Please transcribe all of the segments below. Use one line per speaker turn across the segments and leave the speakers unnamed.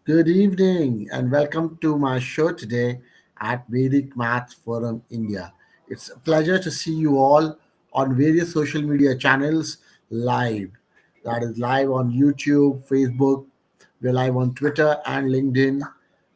Good evening and welcome to my show today at Vedic Maths Forum India. It's a pleasure to see you all on various social media channels live. That is live on YouTube, Facebook, we're live on Twitter and LinkedIn,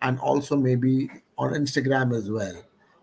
and also maybe on Instagram as well.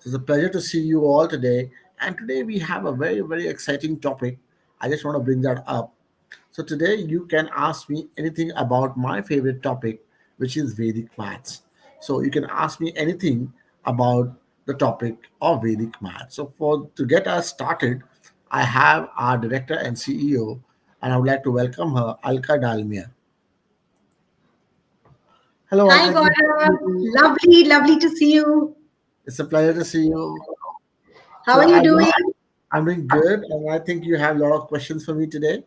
So it's a pleasure to see you all today. And today we have a very exciting topic. I just want to bring that up. So today you can ask me anything about my favorite topic, which is Vedic maths. So you can ask me anything about the topic of Vedic maths. So for to get us started, I have our director and CEO, and I would like to welcome her, Alka Dalmia. Hello,
Hi,
Alka.
Gaurav. Lovely, lovely to see you.
It's a pleasure to see you.
How
So
are you doing?
I'm doing good, and I think you have a lot of questions for me today.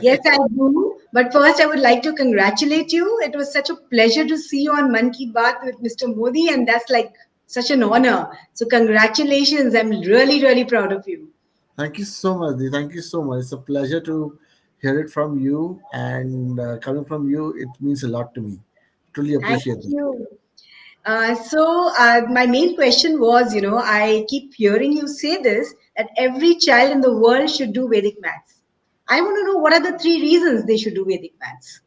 Yes, I do. But first, I would like to congratulate you. It was such a pleasure to see you on Man Ki Baat with Mr. Modi, and that's like such an honor. So, congratulations. I'm really, really proud of you.
Thank you so much. Dee. Thank you so much. It's a pleasure to hear it from you, and coming from you, it means a lot to me. Truly
Thank
appreciate it.
you. My main question was, I keep hearing you say this that every child in the world should do Vedic maths. I want to know what are the three reasons they should do Vedic maths.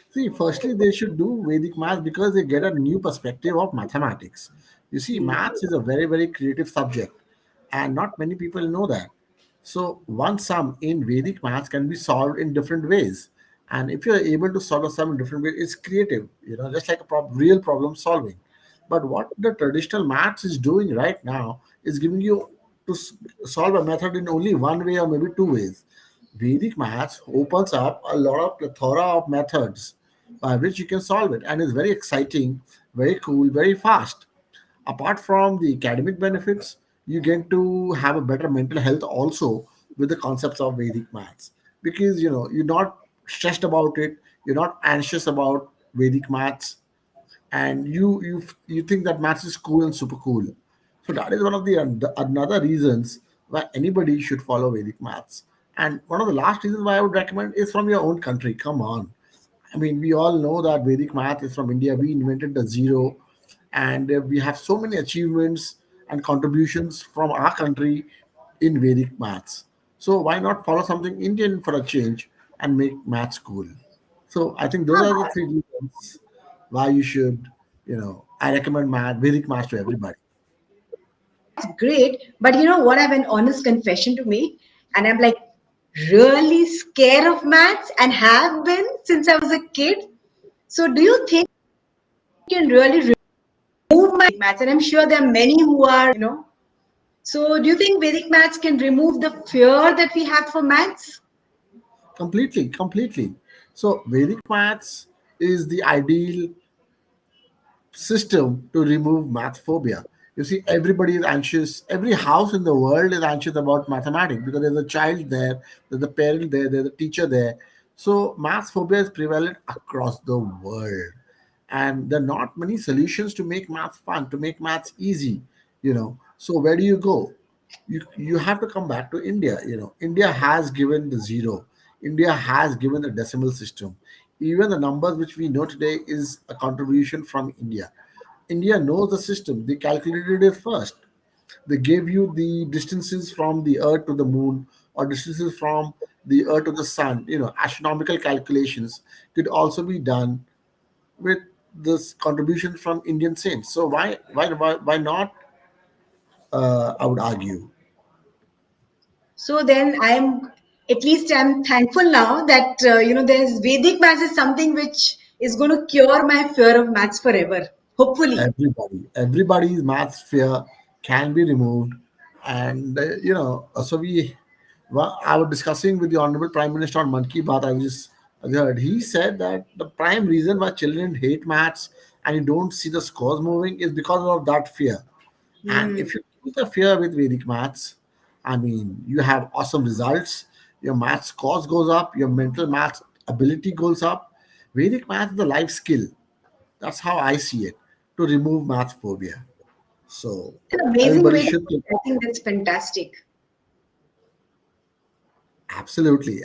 See, firstly, they should do Vedic math because they get a new perspective of mathematics. You see,
Hmm.
maths is a very creative subject, and not many people know that. So, one sum in Vedic maths can be solved in different ways. And if you're able to solve a sum in different ways, it's creative, just like a real problem solving. But what the traditional maths is doing right now is giving you to solve a method in only one way or maybe two ways. Vedic maths opens up a lot of plethora of methods by which you can solve it, and it's very exciting, very cool, very fast. Apart from the academic benefits, you get to have a better mental health also with the concepts of Vedic maths, because you're not stressed about it, you're not anxious about Vedic maths, and you think that maths is cool and super cool. So that is one of the another reasons why anybody should follow Vedic maths. And one of the last reasons why I would recommend is from your own country. Come on, I mean, we all know that Vedic math is from India. We invented the zero, and we have so many achievements and contributions from our country in Vedic maths. So why not follow something Indian for a change and make maths cool? So I think those are the three reasons why you should, I recommend Vedic maths to everybody.
That's great. But you know what? I have an honest confession to make. And I'm like really scared of maths and have been since I was a kid. So do you think you can really remove my maths? And I'm sure there are many who are. So do you think Vedic maths can remove the fear that we have for maths?
Completely. So Vedic maths is the ideal system to remove math phobia. You see, everybody is anxious. Every house in the world is anxious about mathematics because there's a child there, there's a parent there, there's a teacher there. So math phobia is prevalent across the world, and there are not many solutions to make math fun, to make maths easy. So where do you go? You have to come back to India. India has given the zero. India has given the decimal system. Even the numbers which we know today is a contribution from India. India knows the system. They calculated it first. They gave you the distances from the earth to the moon, or distances from the earth to the sun. Astronomical calculations could also be done with this contribution from Indian saints. So why not? I would argue.
So then I'm thankful now that, there's Vedic maths is something which is going to cure my fear of maths forever. Hopefully.
Everybody's math fear can be removed, and so I was discussing with the honorable prime minister on Mann Ki Baat. I heard he said that the prime reason why children hate maths and you don't see the scores moving is because of that fear. And
Hmm.
if you keep the fear with Vedic maths, I mean, you have awesome results. Your math scores goes up. Your mental math ability goes up. Vedic math is a life skill. That's how I see it, to remove math phobia. So
An amazing
everybody
way to
should
put
take.
it. I think that's fantastic.
Absolutely.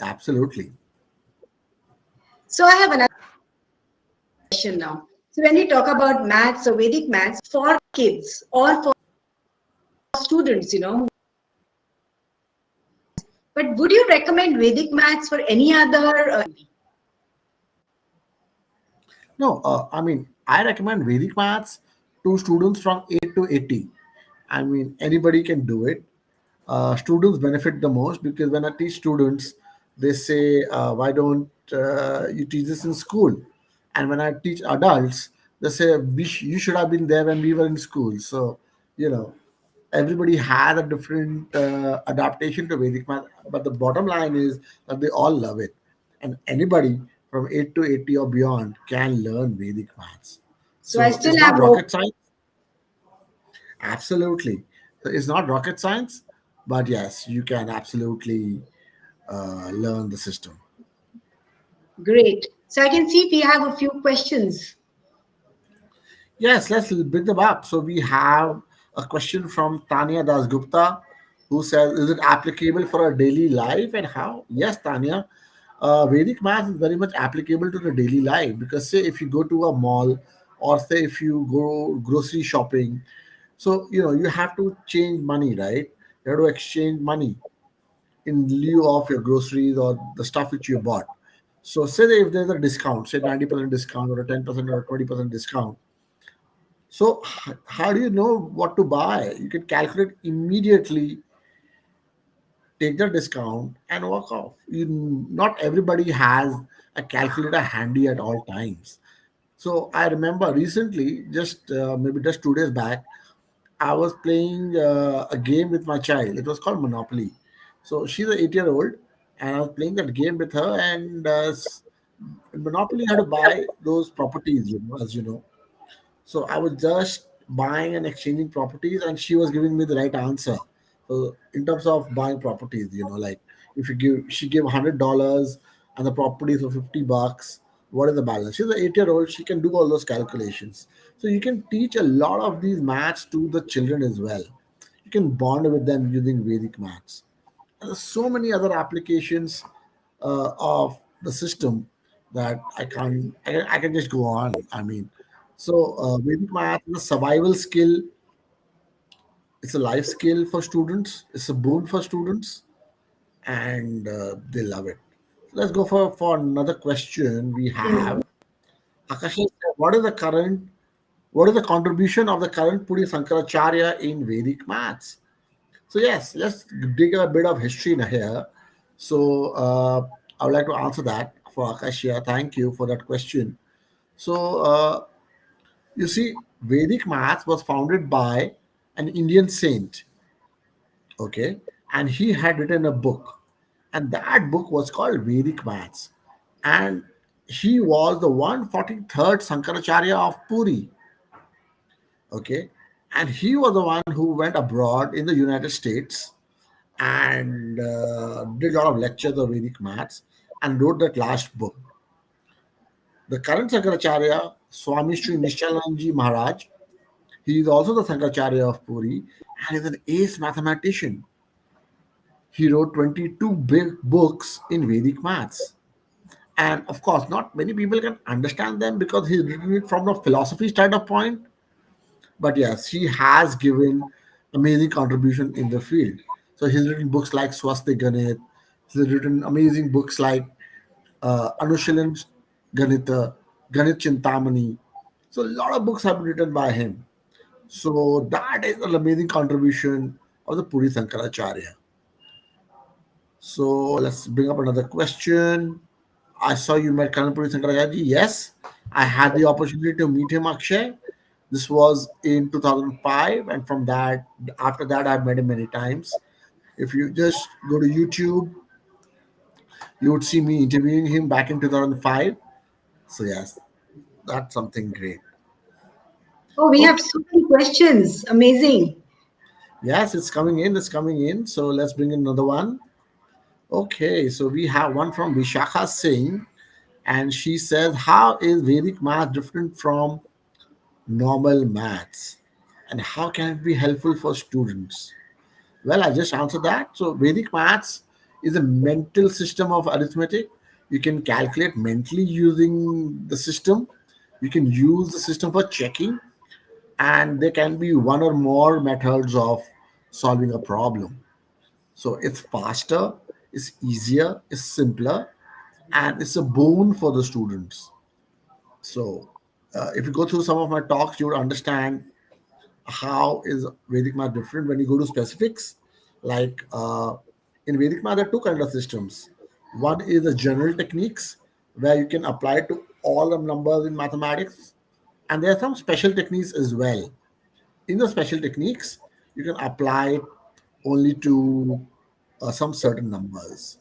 So I have another question now. So when we talk about maths or Vedic maths for kids or for students, but would you recommend Vedic maths for any other?
No, I mean, I recommend Vedic maths to students from 8 to 80. I mean, anybody can do it. Students benefit the most because when I teach students, they say, why don't you teach this in school? And when I teach adults, they say, you should have been there when we were in school. So, you know, everybody had a different adaptation to Vedic math, but the bottom line is that they all love it, and anybody from 8 to 80 or beyond can learn Vedic maths.
So I
So
still
it's
have
not
hope.
rocket science. Absolutely, so it's not rocket science, but yes, you can absolutely learn the system.
Great. So I can see we have a few questions.
Yes, let's bring them up. So we have a question from Tanya Das Gupta, who says, "Is it applicable for our daily life and how?" Yes, Tanya, Vedic math is very much applicable to the daily life because, say, if you go to a mall or say if you go grocery shopping, so you have to change money, right? You have to exchange money in lieu of your groceries or the stuff which you bought. So, say that if there's a discount, say 90% discount or a 10% or a 20% discount, so how do you know what to buy? You can calculate immediately, take the discount, and walk off. Not everybody has a calculator handy at all times. So I remember recently, just maybe just 2 days back, I was playing a game with my child. It was called Monopoly. So she's an 8-year old, and I was playing that game with her. And in Monopoly, you had to buy those properties, as you know. So I was just buying and exchanging properties, and she was giving me the right answer. So in terms of buying properties, like if you give, she gave $100 and the properties for $50, what is the balance? She's an 8-year old; she can do all those calculations. So you can teach a lot of these maths to the children as well. You can bond with them using Vedic maths. And there's so many other applications of the system that I can just go on. I mean, so Vedic math is a survival skill. It's a life skill for students. It's a boon for students, and they love it. Let's go for another question. We
Mhm.
have Akash. What is the contribution of the current Puri Sankaracharya in Vedic maths? So yes, let's dig a bit of history in here. So I would like to answer that for Akashia. Thank you for that question. So you see, Vedic maths was founded by an Indian saint, okay, and he had written a book, and that book was called Vedic Maths, and he was the 143rd Sankaracharya of Puri, okay, and he was the one who went abroad in the United States and did a lot of lectures of Vedic maths and wrote that last book. The current Sankaracharya, Swami Sri Nishalanji Maharaj, he is also the Sankaracharya of Puri and is an ace mathematician. He wrote 22 big books in Vedic maths. And of course, not many people can understand them because he's written it from a philosophy standpoint. But yes, he has given amazing contribution in the field. So he's written books like Swasti Ganit. He's written amazing books like Anushilan Ganita, Ganit Chintamani. So a lot of books have been written by him. So that is an amazing contribution of the Puri Sankaracharya. So let's bring up another question. I saw you met Kanapuri Sankaracharya. Yes, I had the opportunity to meet him, Akshay. This was in 2005, and from that, after that, I've met him many times. If you just go to YouTube, you would see me interviewing him back in 2005. So yes, that's something great.
Oh, we have
Okay,
so many questions. Amazing.
yes, it's coming in. It's coming in. So let's bring in another one. Okay, so we have one from Vishakha Singh, and she says, "How is Vedic math different from normal maths, and how can it be helpful for students?" Well, I just answered that. So Vedic maths is a mental system of arithmetic. You can calculate mentally using the system. You can use the system for checking, and there can be one or more methods of solving a problem. So it's faster, it's easier, it's simpler, and it's a boon for the students. So if you go through some of my talks, you would understand how is Vedic math different when you go to specifics. Like in Vedic math, there are two kind of systems. One is the general techniques where you can apply to all the numbers in mathematics, and there are some special techniques as well. In the special techniques, you can apply it only to some certain numbers.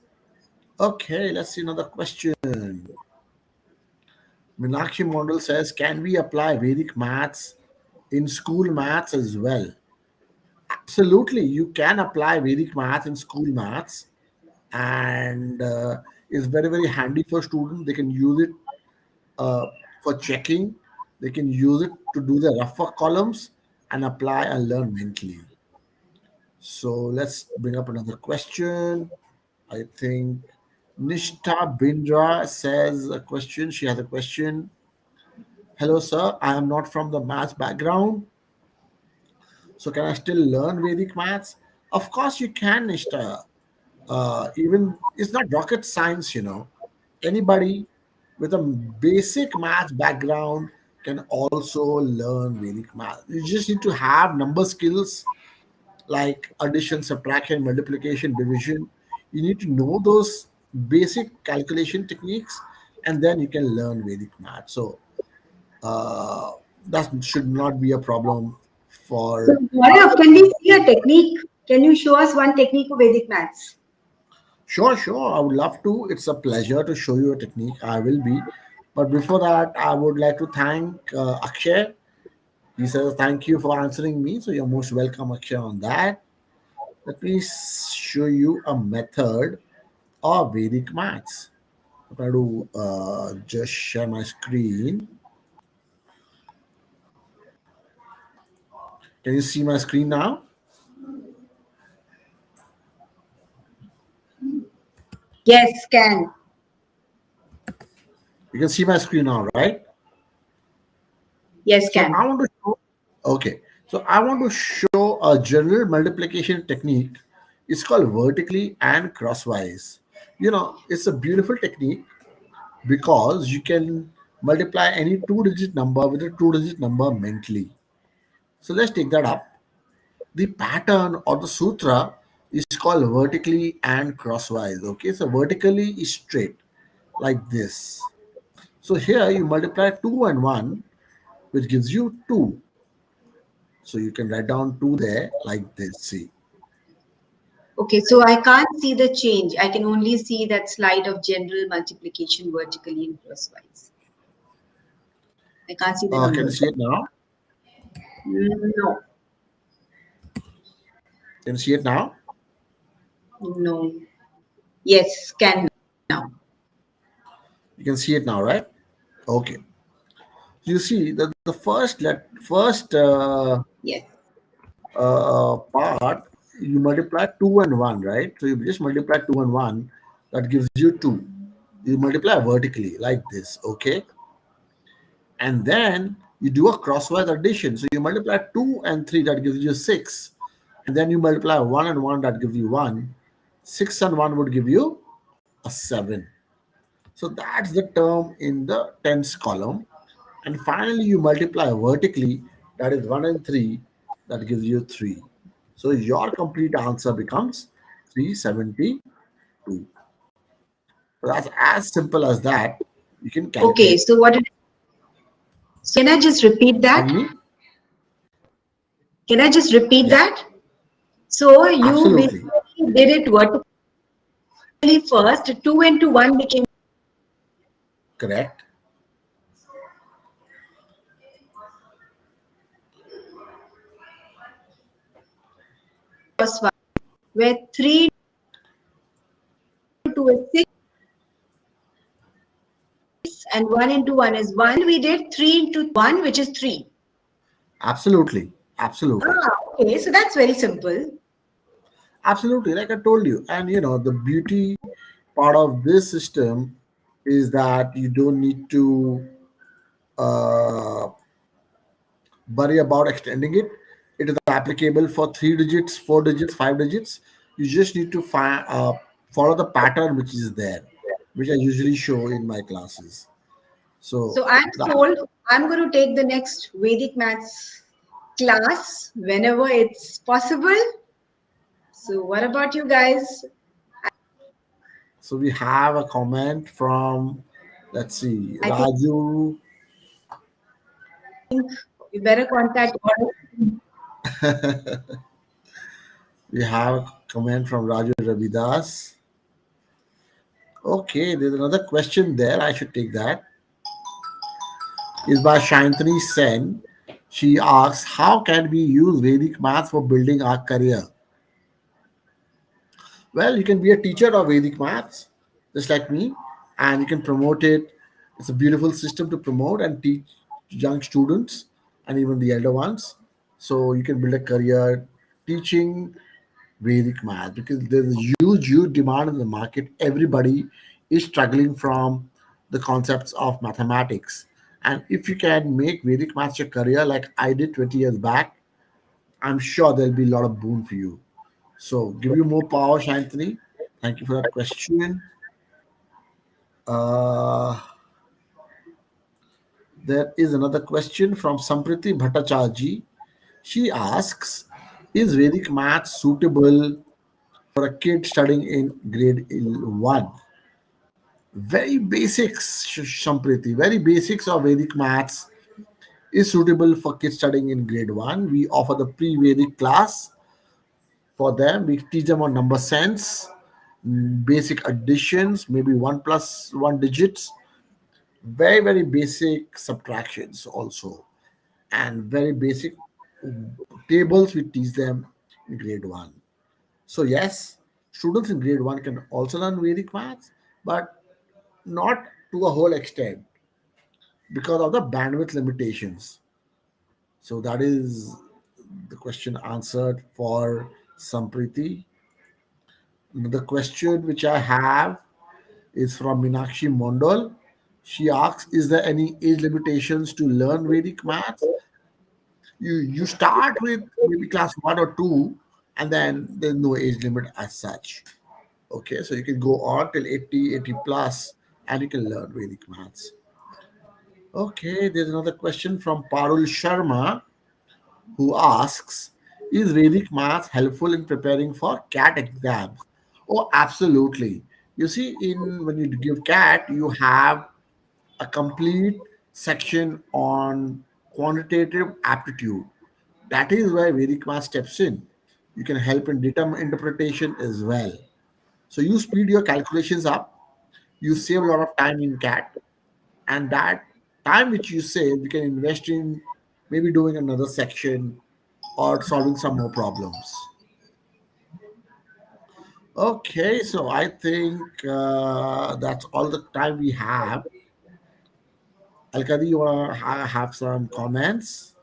Okay, let's see another question. Meenakshi Mondal says, can we apply Vedic maths in school maths as well? Absolutely, you can apply Vedic maths in school maths, and it's very, very handy for students. They can use it uh, for checking, they can use it to do the rougher columns and apply and learn mentally. So let's bring up another question. I think Nishta Bindra says a question. She has a question. Hello, sir. I am not from the maths background. So can I still learn Vedic maths? Of course you can, Nishta. Even it's not rocket science, Anybody with a basic math background can also learn Vedic math. You just need to have number skills like addition, subtraction, multiplication, division. You need to know those basic calculation techniques, and then you can learn Vedic math. So uh, that should not be a problem
So,
for.
Gaurav, can we see a technique? Can you show us one technique of Vedic maths?
Sure, sure. I would love to. It's a pleasure to show you a technique. I will be. But before that, I would like to thank Akshay. He says, thank you for answering me. So you're most welcome, Akshay, on that. Let me show you a method of Vedic maths. I'm going to just share my screen. Can you see my screen now?
Yes, can.
You can see my screen now, right?
Yes,
So I
can.
want to show. Okay. So I want to show a general multiplication technique. It's called vertically and crosswise. It's a beautiful technique because you can multiply any two-digit number with a two-digit number mentally. So let's take that up. The pattern or the sutra is called vertically and crosswise. Okay, so vertically is straight like this. So here you multiply 2 and 1, which gives you 2. So you can write down 2 there like this. See.
Okay, so I can't see the change. I can only see that slide of general multiplication vertically and crosswise. I can't see the
Can you
numbers.
see it now?
No,
Can you see it now?
no. Yes, can now.
You can see it now, right? Okay. You see that the first
Yes.
part, you multiply 2 and 1, right? So you just multiply 2 and 1, that gives you 2. You multiply vertically like this, okay? And then you do a crosswise addition. So you multiply 2 and 3, that gives you 6. And then you multiply 1 and 1, that gives you 1. 6 and 1 would give you a 7. So that's the term in the tens column. And finally, you multiply vertically, that is 1 and 3, that gives you 3. So your complete answer becomes 372. So that's as simple as that. You can
Okay,
calculate.
so what did, so can I just repeat
Pardon
that?
me?
Can I just repeat
Yeah,
that? So you
absolutely.
basically did it vertically first, 2 into 1 became
Correct.
crosswise, where 3 into 2 is 6 and 1 into 1 is 1. We did 3 into 1, which is 3.
Absolutely. Absolutely.
Ah, okay, so that's very simple.
Absolutely. Like I told you. And the beauty part of this system is that you don't need to uh, worry about extending it. It is applicable for 3 digits, 4 digits, 5 digits. You just need to follow the pattern which is there, which I usually show in my classes. So
So I'm
that,
sold. I'm going to take the next Vedic Maths class whenever it's possible. So what about you guys?
so we have a comment from, let's see,
I think
Raju.
you better contact Gaurav.
We have a comment from Raju Ravidas. Okay, there's another question there. I should take that. Is by Shantini Sen. She asks, how can we use Vedic math for building our career? Well, you can be a teacher of Vedic maths, just like me, and you can promote it. It's a beautiful system to promote and teach young students and even the elder ones. So you can build a career teaching Vedic math because there's a huge demand in the market. Everybody is struggling from the concepts of mathematics. And if you can make Vedic maths your career like I did 20 years back, I'm sure there'll be a lot of boon for you. So give you more power, Shantini. Thank you for that question. Uh, there is another question from Sampriti Bhattacharji. She asks, is Vedic math suitable for a kid studying in grade 1? Very basics, Sampriti, very basics of Vedic maths is suitable for kids studying in grade 1. We offer the pre-Vedic class for them. We teach them on number sense, basic additions, maybe 1 plus 1 digits, very basic subtractions also, and very basic tables we teach them in grade 1. So yes, students in grade 1 can also learn Vedic maths, but not to a whole extent because of the bandwidth limitations. So that is the question answered for Sampriti. The question which I have is from Minakshi Mondol. She asks, is there any age limitations to learn Vedic maths? You start with maybe class 1 or 2, and then there's no age limit as such. Okay, so you can go on till 80, 80 plus, and you can learn Vedic maths. Okay, there's another question from Parul Sharma who asks, is Vedic math helpful in preparing for CAT exams? Oh, absolutely. You see, in when you give CAT, you have a complete section on quantitative aptitude. That is why Vedic math steps in. You can help in data interpretation as well. So you speed your calculations up, you save a lot of time in CAT, and that time which you save, you can invest in maybe doing another section or solving some more problems. Okay, so I think that's all the time we have. Alkadi, you want to have some comments?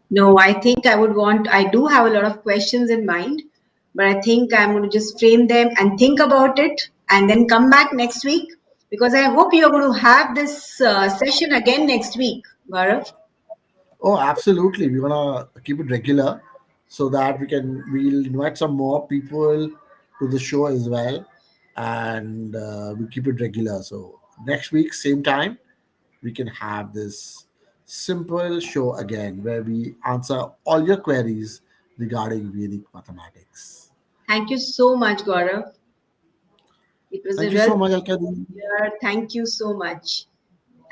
No, I think I do have a lot of questions in mind, but I think I'm going to just frame them and think about it and then come back next week because I hope you're going to have this session again next week, Gaurav.
Oh, absolutely. We're gonna keep it regular so that we'll invite some more people to the show as well, and we keep it regular. So next week, same time, we can have this simple show again where we answer all your queries regarding Vedic mathematics.
Thank you so much, Gaurav. It was a
Thank you
real
so much, Alkadi.
pleasure. Thank you so much.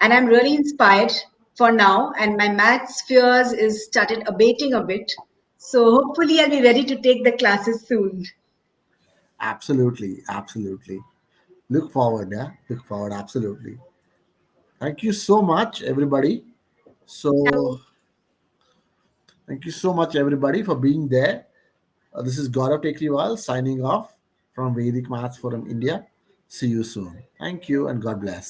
And I'm really inspired for now, and my maths fears is started abating a bit. So hopefully I'll be ready to take the classes soon.
Absolutely. Look forward, yeah. Look forward, absolutely. Thank you so much, everybody. So thank you so much, everybody, for being there. This is Gaurav Tekriwal signing off from Vedic Maths Forum India. See you soon. Thank you and God bless.